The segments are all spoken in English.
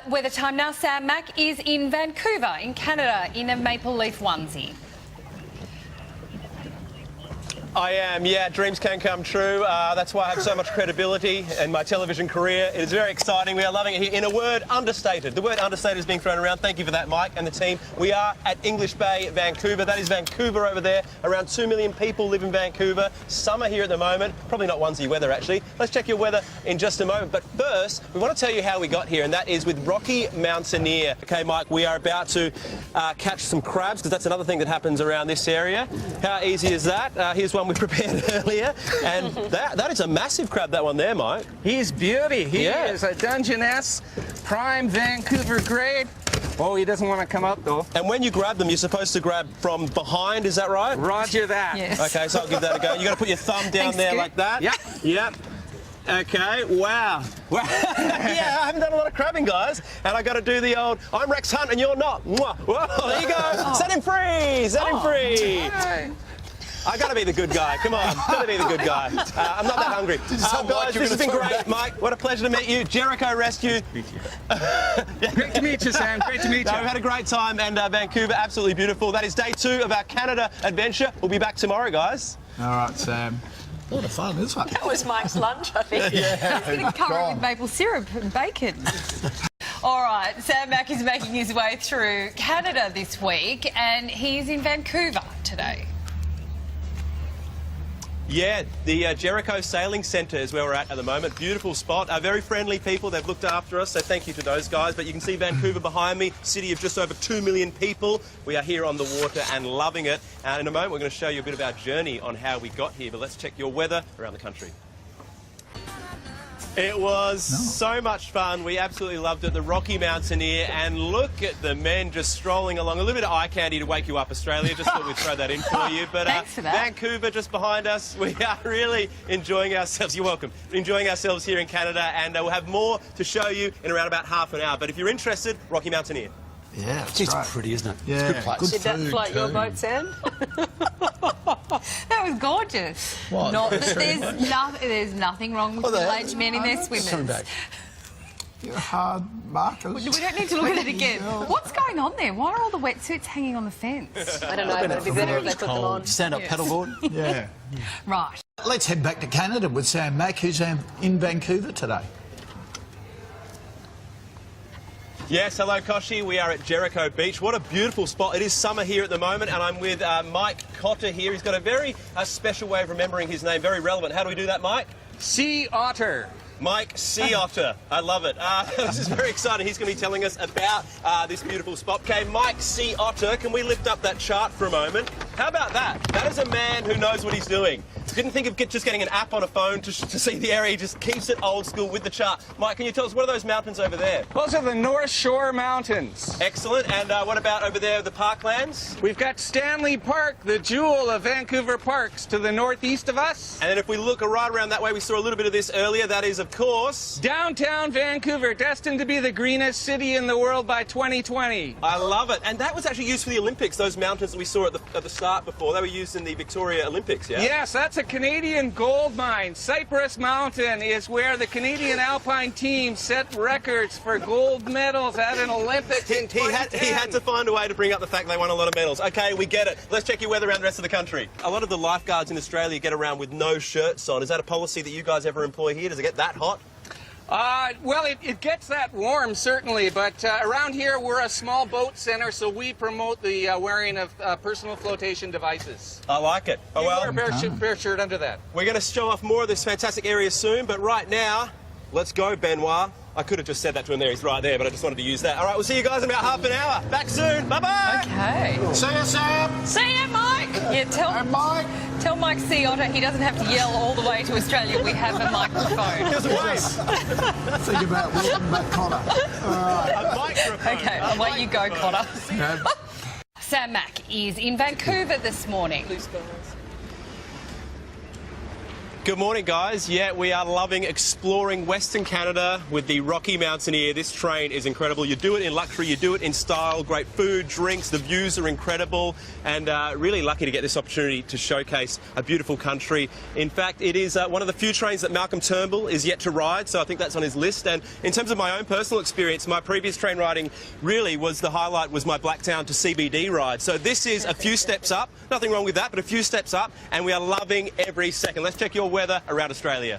Weather time now. Sam Mack is in Vancouver, in Canada, in a maple leaf onesie. I am, yeah. Dreams can come true. That's why I have so much credibility in my television career. It is very exciting. We are loving it here. In a word, understated. The word understated is being thrown around. Thank you for that, Mike and the team. We are at English Bay, Vancouver. That is Vancouver over there. Around 2 million people live in Vancouver. Summer here at the moment. Probably not onesie weather, actually. Let's check your weather in just a moment. But first, we want to tell you how we got here, and that is with Rocky Mountaineer. Okay, Mike, we are about to catch some crabs, because that's another thing that happens around this area. How easy is that? Here's one we prepared earlier, and that is a massive crab, that one there, Mike. He's beauty. He is a Dungeness, prime Vancouver grade. Oh, he doesn't want to come up though. And when you grab them, you're supposed to grab from behind, is that right? Roger that. Yes. Okay, so I'll give that a go. You got to put your thumb down Thanks, there Scoot. like that. Yep. Yep. Okay, wow. Yeah, I haven't done a lot of crabbing, guys. And I got to do the old, I'm Rex Hunt and you're not. Mwah. Whoa, there you go. Set him free, set him free. Right. I got to be the good guy. Come on, got to be the good guy. I'm not that hungry. Guys, this has been great, Mike. What a pleasure to meet you. Jericho Rescue. Great to meet you, Sam. Great to meet you. No, we've had a great time, and Vancouver, absolutely beautiful. That is day 2 of our Canada adventure. We'll be back tomorrow, guys. All right, Sam. A lot of fun, isn't it? That was Mike's lunch, I think. He's going to cover it with maple syrup and bacon. All right, Sam Mack is making his way through Canada this week, and he's in Vancouver today. Yeah, the Jericho Sailing Centre is where we're at the moment. Beautiful spot. Very friendly people. They've looked after us, so thank you to those guys. But you can see Vancouver behind me, city of just over 2 million people. We are here on the water and loving it. And in a moment, we're going to show you a bit of our journey on how we got here. But let's check your weather around the country. It was so much fun. We absolutely loved it. The Rocky Mountaineer, and look at the men just strolling along. A little bit of eye candy to wake you up, Australia. Just thought we'd throw that in for you. But Thanks for that. Vancouver just behind us. We are really enjoying ourselves. You're welcome. Enjoying ourselves here in Canada, and we'll have more to show you in around about half an hour. But if you're interested, Rocky Mountaineer. Yeah, it's It's great. pretty, isn't it? Yeah, It's a good place. Did that food float your too. boat, Sam? That was gorgeous. What? Not that there's nothing wrong with middle-aged men in their Coming swimmers. back. You're hard markers. We don't need to look at it again. What's going on there? Why are all the wetsuits hanging on the fence? I don't know, but it'd be better if they put them on. Stand-up paddleboard. Yeah. Right. Let's head back to Canada with Sam Mack, who's in Vancouver today. Yes, hello Koshi. We are at Jericho Beach. What a beautiful spot. It is summer here at the moment, and I'm with Mike Cotter here. He's got a very special way of remembering his name, very relevant. How do we do that, Mike? Sea otter. Mike Sea Otter. I love it. This is very exciting. He's going to be telling us about this beautiful spot. Okay, Mike Sea Otter, can we lift up that chart for a moment? How about that? That is a man who knows what he's doing. Didn't think of just getting an app on a phone to see the area. He just keeps it old school with the chart. Mike, can you tell us, what are those mountains over there? Those are the North Shore Mountains. Excellent. And what about over there, the parklands? We've got Stanley Park, the jewel of Vancouver parks, to the northeast of us. And then if we look right around that way, we saw a little bit of this earlier. That is, of course, Downtown Vancouver, destined to be the greenest city in the world by 2020. I love it. And that was actually used for the Olympics, those mountains that we saw at the start before. They were used in the Victoria Olympics, yeah? Yes, that's a Canadian gold mine. Cypress Mountain is where the Canadian Alpine team set records for gold medals at an Olympics in He had 2010. to find a way to bring up the fact they won a lot of medals. Okay, we get it. Let's check your weather around the rest of the country. A lot of the lifeguards in Australia get around with no shirts on. Is that a policy that you guys ever employ here? Does it get that hot? Well, it gets that warm, certainly, but around here we're a small boat center, so we promote the wearing of personal flotation devices. I like it. Oh, You wear well, a bare shirt under that. we're going to show off more of this fantastic area soon, but right now, let's go, Benoit. I could have just said that to him there. He's right there, but I just wanted to use that. All right, we'll see you guys in about half an hour. Back soon. Bye-bye. Okay. See you, Sam. See you, Mike. Yeah, And Mike. tell Mike Sea Otter he doesn't have to yell all the way to Australia. We have a microphone. Just wait. Think about welcome back, Connor. A microphone. Okay, I'll let you go, Cotter. Yeah. Sam Mack is in Vancouver this morning. Good morning, guys. Yeah, we are loving exploring Western Canada with the Rocky Mountaineer. This train is incredible. You do it in luxury, you do it in style, great food, drinks, the views are incredible, and really lucky to get this opportunity to showcase a beautiful country. In fact, it is one of the few trains that Malcolm Turnbull is yet to ride, so I think that's on his list. And in terms of my own personal experience, my previous train riding really was the highlight was my Blacktown to CBD ride. So this is a few steps up, nothing wrong with that, but a few steps up, and we are loving every second. Let's check your weather around Australia.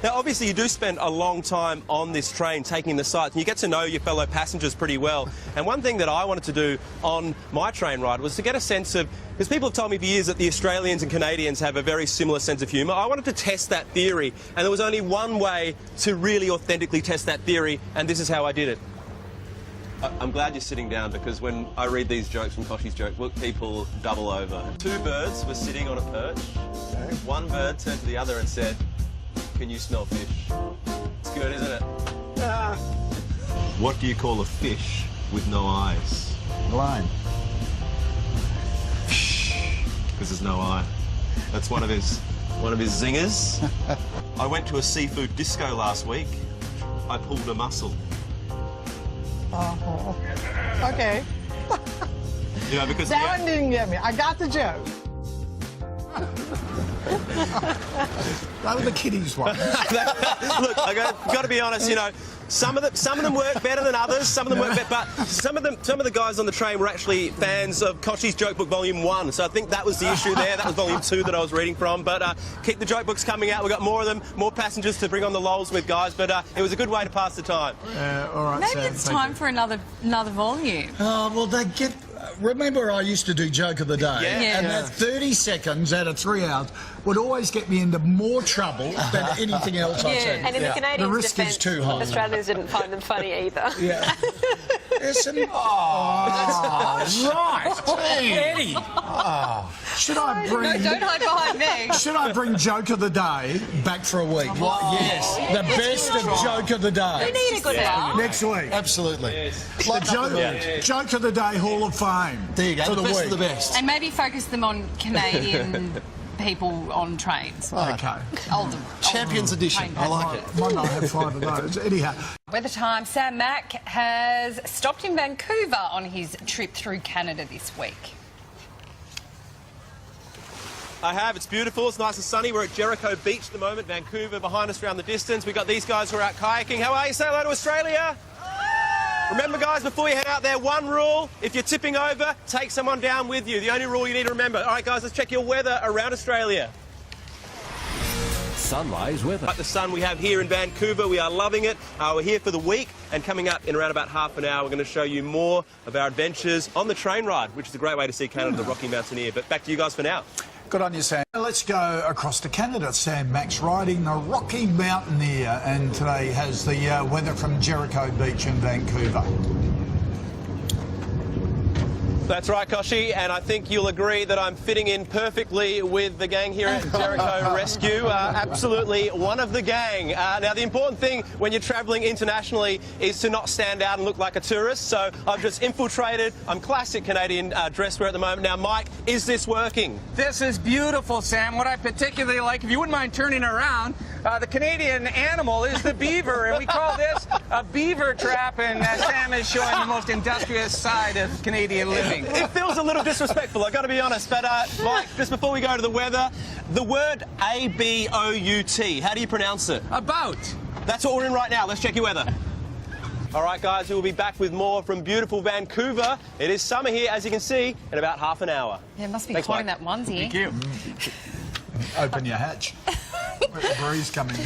Now, obviously, you do spend a long time on this train taking in the sights, and you get to know your fellow passengers pretty well. And one thing that I wanted to do on my train ride was to get a sense of, because people have told me for years that the Australians and Canadians have a very similar sense of humour. I wanted to test that theory, and there was only one way to really authentically test that theory, and this is how I did it. I'm glad you're sitting down, because when I read these jokes from Koshi's joke book, people double over. Two birds were sitting on a perch. One bird turned to the other and said, "Can you smell fish?" It's good, isn't it? What do you call a fish with no eyes? Line. Because there's no eye. That's one of his zingers. I went to a seafood disco last week. I pulled a mussel. Oh, okay. You know, because That one didn't get me. I got the joke. They were the kiddies one. Look, I got to be honest. You know, some of them work better than others. Some of them work better, but some of the guys on the train were actually fans of Koshi's joke book Volume 1. So I think that was the issue there. That was Volume 2 that I was reading from. But keep the joke books coming out. We've got more of them, more passengers to bring on the lols with, guys. But it was a good way to pass the time. All right, Maybe Sam, it's thank time you. for another volume. Oh, well, they get... Remember I used to do Joke of the Day? Yeah. And that 30 seconds out of 3 hours would always get me into more trouble than anything else I said. And in the Canadians' The risk defence, is too high. Australians didn't find them funny either. Yeah. Listen. Oh, right. Eddie. Oh. Should I No, bring... don't hide behind me. Should I bring Joke of the Day back for a week? Yes. The best of Joke of the Day. We need a good laugh. Next week. Absolutely. The Joke of the Day Hall of Fame. There you go. For The the best week. of the best. And maybe focus them on Canadian people on trains. Okay. Older Champions edition. train I like it. Might not have 5 of those. Anyhow. Weather time. Sam Mack has stopped in Vancouver on his trip through Canada this week. I have. It's beautiful. It's nice and sunny. We're at Jericho Beach at the moment. Vancouver behind us around the distance. We've got these guys who are out kayaking. How are you? Say hello to Australia. Remember, guys, before you head out there, one rule. If you're tipping over, take someone down with you. The only rule you need to remember. All right, guys, let's check your weather around Australia. Sunrise weather. Like the sun we have here in Vancouver, we are loving it. We're here for the week, and coming up in around about half an hour, we're going to show you more of our adventures on the train ride, which is a great way to see Canada, the Rocky Mountaineer. But back to you guys for now. Good on you, Sam. Let's go across to Canada. Sam Mack's riding the Rocky Mountaineer, and today has the weather from Jericho Beach in Vancouver. That's right, Koshi, and I think you'll agree that I'm fitting in perfectly with the gang here at Jericho Rescue. Absolutely one of the gang. Now, the important thing when you're travelling internationally is to not stand out and look like a tourist, so I've just infiltrated. I'm classic Canadian dress wear at the moment. Now, Mike, is this working? This is beautiful, Sam. What I particularly like, if you wouldn't mind turning around, the Canadian animal is the beaver, and we call this a beaver trap, and Sam is showing the most industrious side of Canadian living. It feels a little disrespectful, I've got to be honest, but Mike, just before we go to the weather, the word A-B-O-U-T, how do you pronounce it? About. That's what we're in right now. Let's check your weather. All right, guys, we'll be back with more from beautiful Vancouver. It is summer here, as you can see, in about half an hour. Yeah, it must be Thanks, hot in Mike. that onesie. Thank you. Open your hatch. Breeze coming.